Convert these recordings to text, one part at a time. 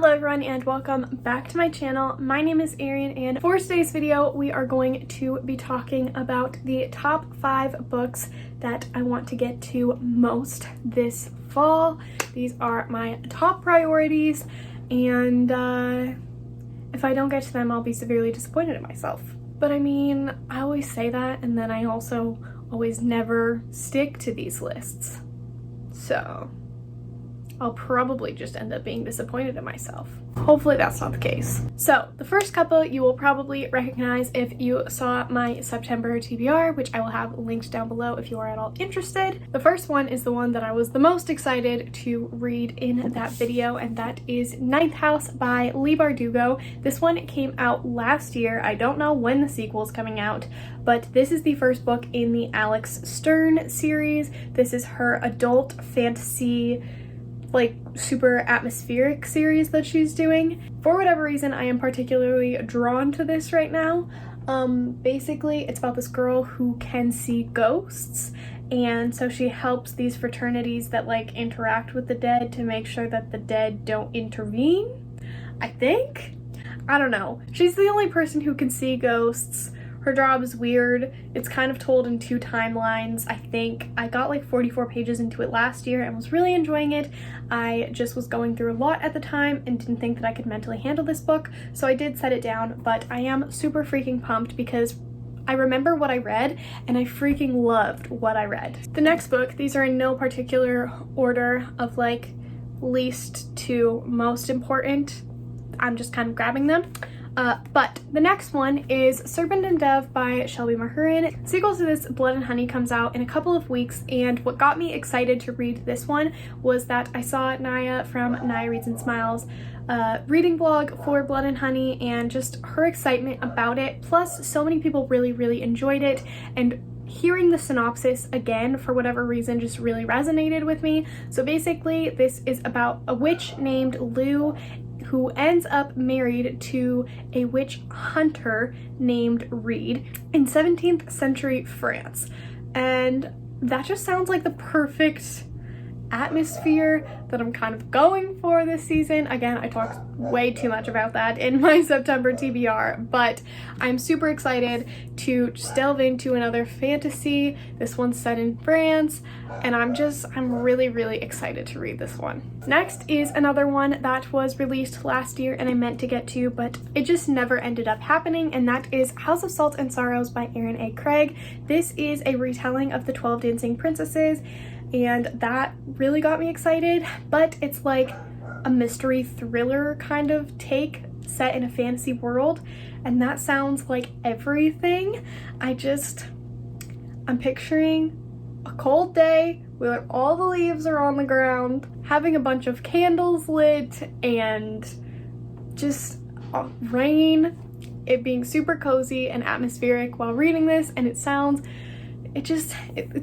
Hello everyone and welcome back to my channel. My name is Arian and for today's video we are going to be talking about the top 5 books that I want to get to most this fall. These are my top priorities and if I don't get to them I'll be severely disappointed in myself. But I mean, I always say that and then I also always never stick to these lists. So I'll probably just end up being disappointed in myself. Hopefully that's not the case. So the first couple you will probably recognize if you saw my September TBR, which I will have linked down below if you are at all interested. The first one is the one that I was the most excited to read in that video, and that is Ninth House by Leigh Bardugo. This one came out last year. I don't know when the sequel is coming out, but this is the first book in the Alex Stern series. This is her adult fantasy, like super atmospheric series that she's doing. For whatever reason, I am particularly drawn to this right now. Basically, it's about this girl who can see ghosts, and so she helps these fraternities that like interact with the dead to make sure that the dead don't intervene, I think? I don't know. She's the only person who can see ghosts. Her job is weird. It's kind of told in 2 timelines, I think. I got like 44 pages into it last year and was really enjoying it. I just was going through a lot at the time and didn't think that I could mentally handle this book, so I did set it down, but I am super freaking pumped because I remember what I read and I freaking loved what I read. The next book, these are in no particular order of like least to most important. I'm just kind of grabbing them. But the next one is Serpent and Dove by Shelby Mahurin. Sequel to this, Blood and Honey, comes out in a couple of weeks, and what got me excited to read this one was that I saw Naya from Naya Reads and Smiles reading blog for Blood and Honey and just her excitement about it. Plus, so many people really enjoyed it, and hearing the synopsis again for whatever reason just really resonated with me. So basically, this is about a witch named Lou who ends up married to a witch hunter named Reed in 17th century France. And that just sounds like the perfect atmosphere that I'm kind of going for this season. Again, I talked way too much about that in my September TBR, but I'm super excited to just delve into another fantasy. This one's set in France, and I'm really excited to read this one. Next is another one that was released last year and I meant to get to, but it just never ended up happening, and that is House of Salt and Sorrows by Aaron A. Craig. This is a retelling of the 12 Dancing Princesses, and that really got me excited, but it's like a mystery thriller kind of take set in a fantasy world, and that sounds like everything. I'm picturing a cold day where all the leaves are on the ground, having a bunch of candles lit, and just rain, it being super cozy and atmospheric while reading this, and it's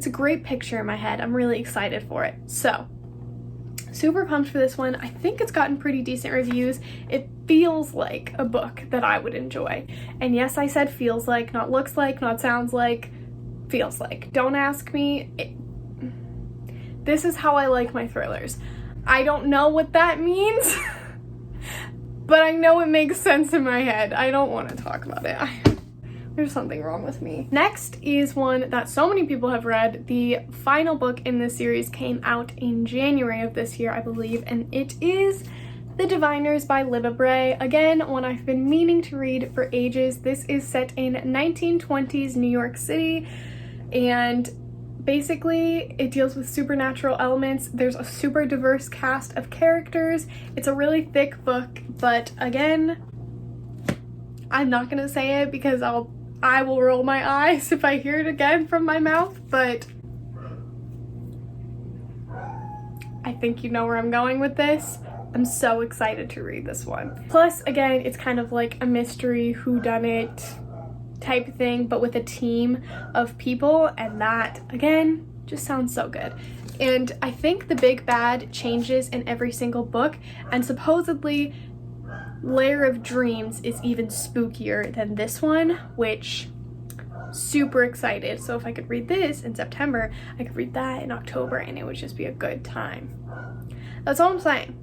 a great picture in my head. I'm really excited for it. So, super pumped for this one. I think it's gotten pretty decent reviews. It feels like a book that I would enjoy. And yes, I said feels like, not looks like, not sounds like, feels like. Don't ask me. This is how I like my thrillers. I don't know what that means, but I know it makes sense in my head. I don't want to talk about it. There's something wrong with me. Next is one that so many people have read. The final book in this series came out in January of this year, I believe, and it is The Diviners by Libba Bray. Again, one I've been meaning to read for ages. This is set in 1920s New York City, and basically it deals with supernatural elements. There's a super diverse cast of characters. It's a really thick book, but again, I'm not gonna say it because I will roll my eyes if I hear it again from my mouth, but I think you know where I'm going with this. I'm so excited to read this one. Plus, again, it's kind of like a mystery whodunit type thing, but with a team of people, and that, again, just sounds so good. And I think the big bad changes in every single book, and supposedly Lair of Dreams is even spookier than this one, which super excited. So if I could read this in September, I could read that in October, and it would just be a good time. That's all I'm saying.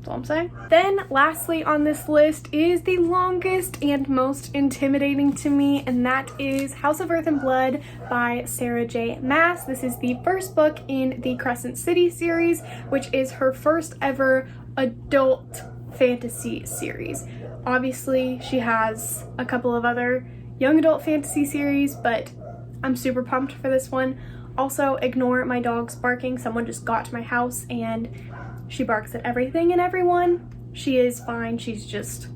That's all I'm saying. Then lastly on this list is the longest and most intimidating to me, and that is House of Earth and Blood by Sarah J. Maas. This is the first book in the Crescent City series, which is her first ever adult fantasy series. Obviously, she has a couple of other young adult fantasy series, but I'm super pumped for this one. Also, ignore my dog's barking. Someone just got to my house and she barks at everything and everyone. She is fine. She's just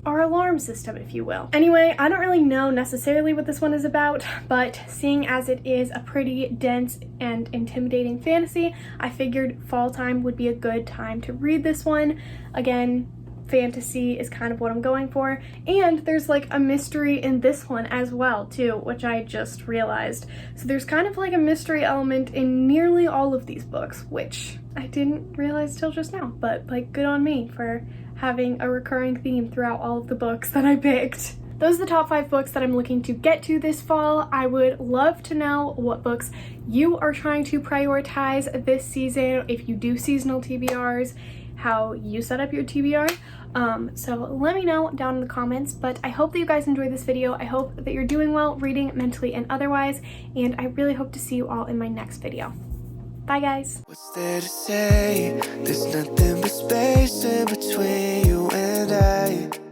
our alarm system, if you will. Anyway, I don't really know necessarily what this one is about, but seeing as it is a pretty dense and intimidating fantasy, I figured fall time would be a good time to read this one. Again, fantasy is kind of what I'm going for, and there's like a mystery in this one as well too, which I just realized. So there's kind of like a mystery element in nearly all of these books, which I didn't realize till just now, but like good on me for having a recurring theme throughout all of the books that I picked. Those are the top 5 books that I'm looking to get to this fall. I would love to know what books you are trying to prioritize this season. If you do seasonal TBRs, how you set up your TBR. So let me know down in the comments, but I hope that you guys enjoyed this video. I hope that you're doing well reading, mentally and otherwise, and I really hope to see you all in my next video. Bye guys. What's there to say? There's nothing but space in between you and I.